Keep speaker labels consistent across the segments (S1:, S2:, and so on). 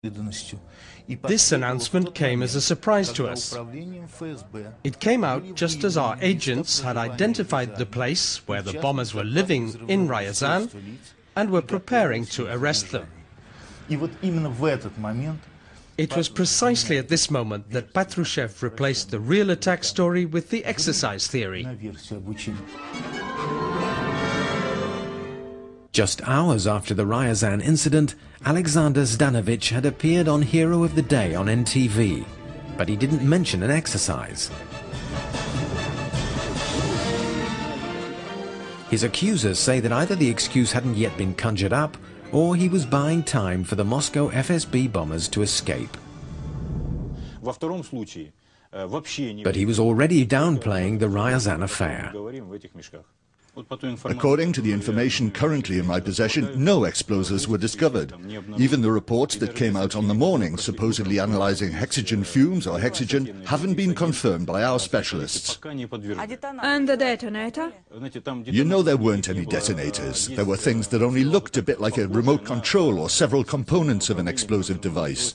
S1: This announcement came as a surprise to us. It came out just as our agents had identified the place where the bombers were living in Ryazan and were preparing to arrest them. It was precisely at this moment that Patrushev replaced the real attack story with the exercise theory.
S2: Just hours after the Ryazan incident, Alexander Zdanovich had appeared on Hero of the Day on NTV, but he didn't mention an exercise. His accusers say that either the excuse hadn't yet been conjured up, or he was buying time for the Moscow FSB bombers to escape. But he was already downplaying the Ryazan affair.
S3: According to the information currently in my possession, no explosives were discovered. Even the reports that came out on the morning supposedly analyzing hexogen fumes or hexogen haven't been confirmed by our specialists.
S4: And the detonator?
S3: You know, there weren't any detonators. There were things that only looked a bit like a remote control or several components of an explosive device.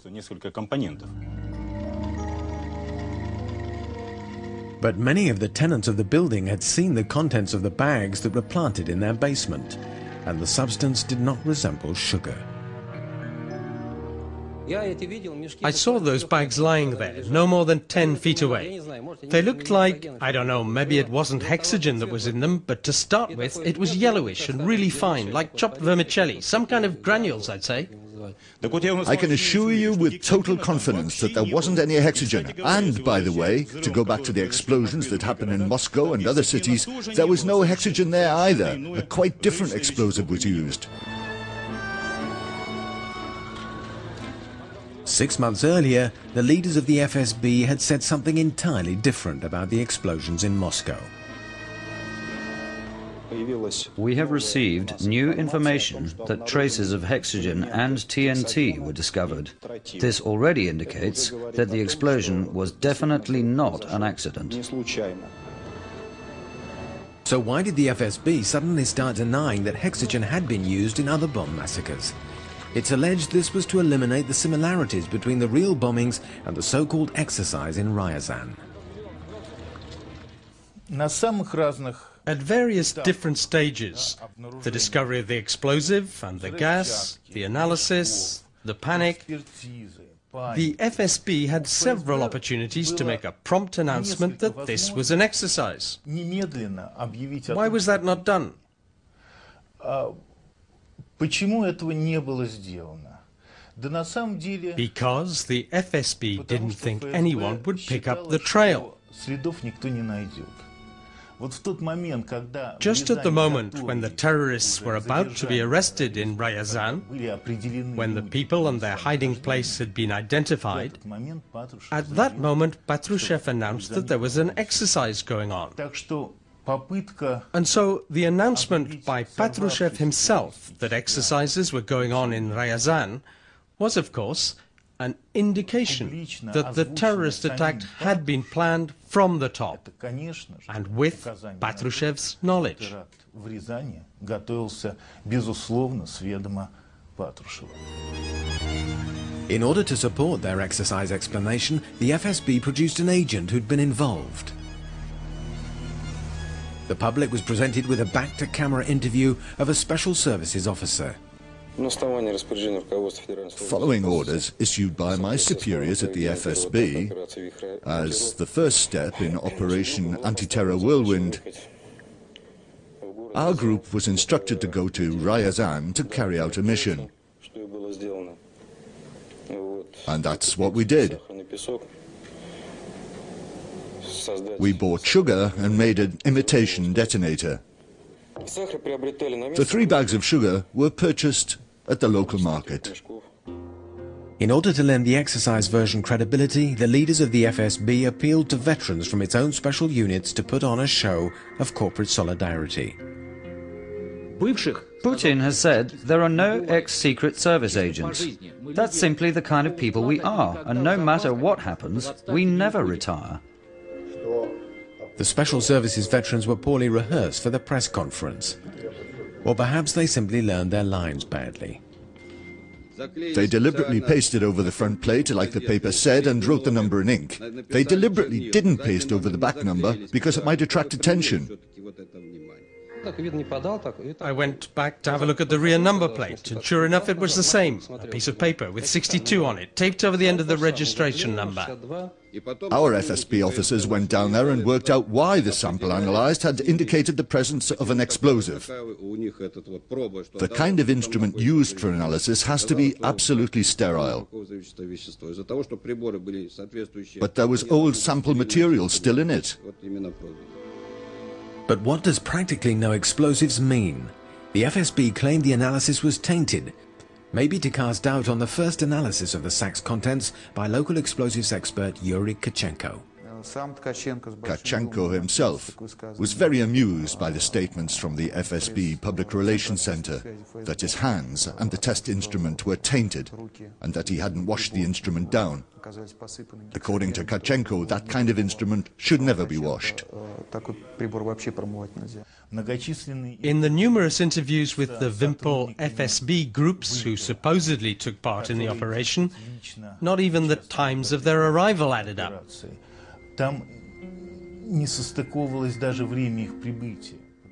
S2: But many of the tenants of the building had seen the contents of the bags that were planted in their basement, and the substance did not resemble sugar.
S1: I saw those bags lying there, no more than 10 feet away. They looked like, I don't know, maybe it wasn't hexogen that was in them, but to start with, it was yellowish and really fine, like chopped vermicelli, some kind of granules, I'd say.
S3: I can assure you with total confidence that there wasn't any hexogen. And, by the way, to go back to the explosions that happened in Moscow and other cities, there was no hexogen there either. A quite different explosive was used.
S2: 6 months earlier, the leaders of the FSB had said something entirely different about the explosions in Moscow.
S5: We have received new information that traces of hexogen and TNT were discovered. This already indicates that the explosion was definitely not an accident.
S2: So why did the FSB suddenly start denying that hexogen had been used in other bomb massacres? It's alleged this was to eliminate the similarities between the real bombings and the so-called exercise in Ryazan.
S1: At various different stages, the discovery of the explosive and the gas, the analysis, the panic, the FSB had several opportunities to make a prompt announcement that this was an exercise. Why was that not done? Because the FSB didn't think anyone would pick up the trail. Just at the moment when the terrorists were about to be arrested in Ryazan, when the people and their hiding place had been identified, at that moment Patrushev announced that there was an exercise going on. And so the announcement by Patrushev himself that exercises were going on in Ryazan was, of course, an indication that the terrorist attack had been planned from the top, and with Patrushev's knowledge.
S2: In order to support their exercise explanation, the FSB produced an agent who'd been involved. The public was presented with a back-to-camera interview of a special services officer.
S3: Following orders issued by my superiors at the FSB, as the first step in Operation Anti-Terror Whirlwind, our group was instructed to go to Ryazan to carry out a mission. And that's what we did. We bought sugar and made an imitation detonator. The 3 bags of sugar were purchased at the local market.
S2: In order to lend the exercise version credibility, the leaders of the FSB appealed to veterans from its own special units to put on a show of corporate solidarity.
S5: Putin has said there are no ex-secret service agents. That's simply the kind of people we are, and no matter what happens, we never retire.
S2: The Special Services veterans were poorly rehearsed for the press conference. Or perhaps they simply learned their lines badly.
S3: They deliberately pasted over the front plate, like the paper said, and wrote the number in ink. They deliberately didn't paste over the back number because it might attract attention.
S1: I went back to have a look at the rear number plate, and sure enough it was the same, a piece of paper with 62 on it, taped over the end of the registration number.
S3: Our FSB officers went down there and worked out why the sample analysed had indicated the presence of an explosive. The kind of instrument used for analysis has to be absolutely sterile. But there was old sample material still in it.
S2: But what does practically no explosives mean? The FSB claimed the analysis was tainted, maybe to cast doubt on the first analysis of the sack's contents by local explosives expert Yuri Tkachenko.
S3: Tkachenko himself was very amused by the statements from the FSB Public Relations Center that his hands and the test instrument were tainted and that he hadn't washed the instrument down. According to Tkachenko, that kind of instrument should never be washed.
S1: In the numerous interviews with the Wimpel FSB groups who supposedly took part in the operation, not even the times of their arrival added up.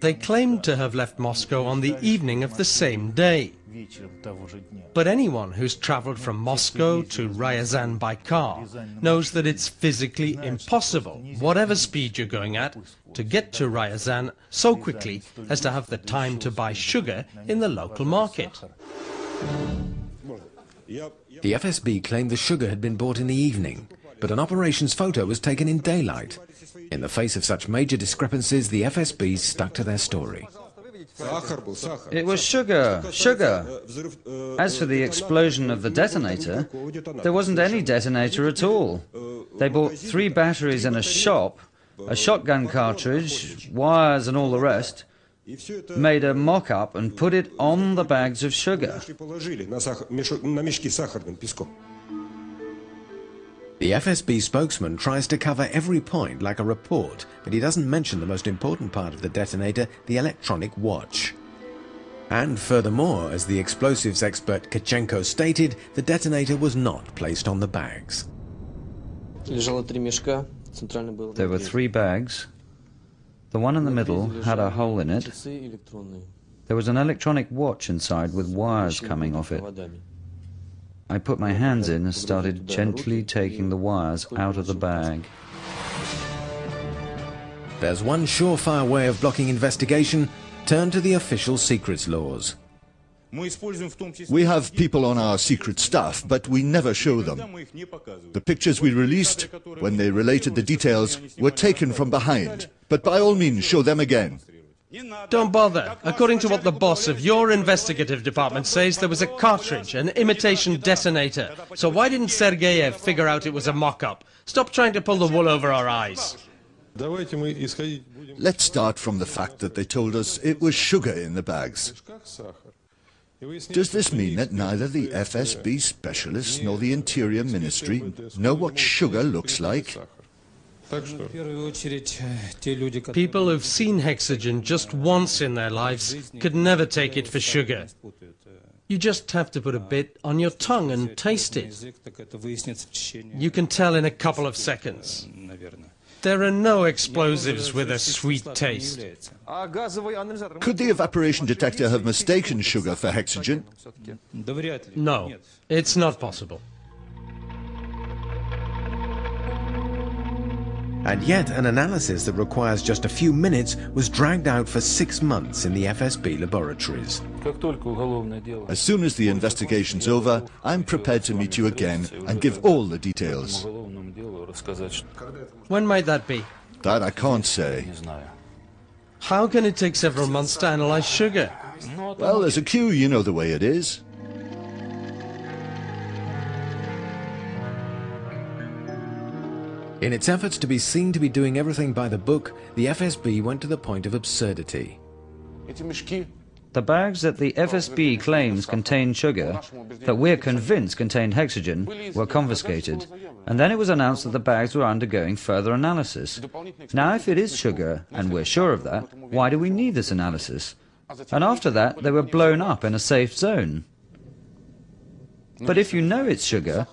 S1: They claimed to have left Moscow on the evening of the same day. But anyone who's travelled from Moscow to Ryazan by car knows that it's physically impossible, whatever speed you're going at, to get to Ryazan so quickly as to have the time to buy sugar in the local market.
S2: The FSB claimed the sugar had been bought in the evening, but an operations photo was taken in daylight. In the face of such major discrepancies, the FSB stuck to their story.
S5: It was sugar, sugar. As for the explosion of the detonator, there wasn't any detonator at all. They bought 3 batteries in a shop, a shotgun cartridge, wires and all the rest, made a mock-up and put it on the bags of sugar.
S2: The FSB spokesman tries to cover every point like a report, but he doesn't mention the most important part of the detonator, the electronic watch. And furthermore, as the explosives expert Tkachenko stated, the detonator was not placed on the bags.
S5: There were 3 bags. The one in the middle had a hole in it. There was an electronic watch inside with wires coming off it. I put my hands in and started gently taking the wires out of the bag.
S2: There's one surefire way of blocking investigation: turn to the official secrets laws.
S3: We have people on our secret staff, but we never show them. The pictures we released, when they related the details, were taken from behind. But by all means, show them again.
S1: Don't bother. According to what the boss of your investigative department says, there was a cartridge, an imitation detonator. So why didn't Sergeyev figure out it was a mock-up? Stop trying to pull the wool over our eyes.
S3: Let's start from the fact that they told us it was sugar in the bags. Does this mean that neither the FSB specialists nor the Interior Ministry know what sugar looks like?
S1: People who've seen hexogen just once in their lives could never take it for sugar. You just have to put a bit on your tongue and taste it. You can tell in a couple of seconds. There are no explosives with a sweet taste.
S3: Could the evaporation detector have mistaken sugar for hexogen?
S1: No, it's not possible.
S2: And yet an analysis that requires just a few minutes was dragged out for 6 months in the FSB laboratories.
S3: As soon as the investigation's over, I'm prepared to meet you again and give all the details.
S1: When might that be?
S3: That I can't say.
S1: How can it take several months to analyze sugar?
S3: Well, there's a queue, you know the way it is.
S2: In its efforts to be seen to be doing everything by the book, the FSB went to the point of absurdity.
S5: The bags that the FSB claims contain sugar, that we're convinced contained hexogen, were confiscated, and then it was announced that the bags were undergoing further analysis. Now, if it is sugar, and we're sure of that, why do we need this analysis? And after that, they were blown up in a safe zone. But if you know it's sugar,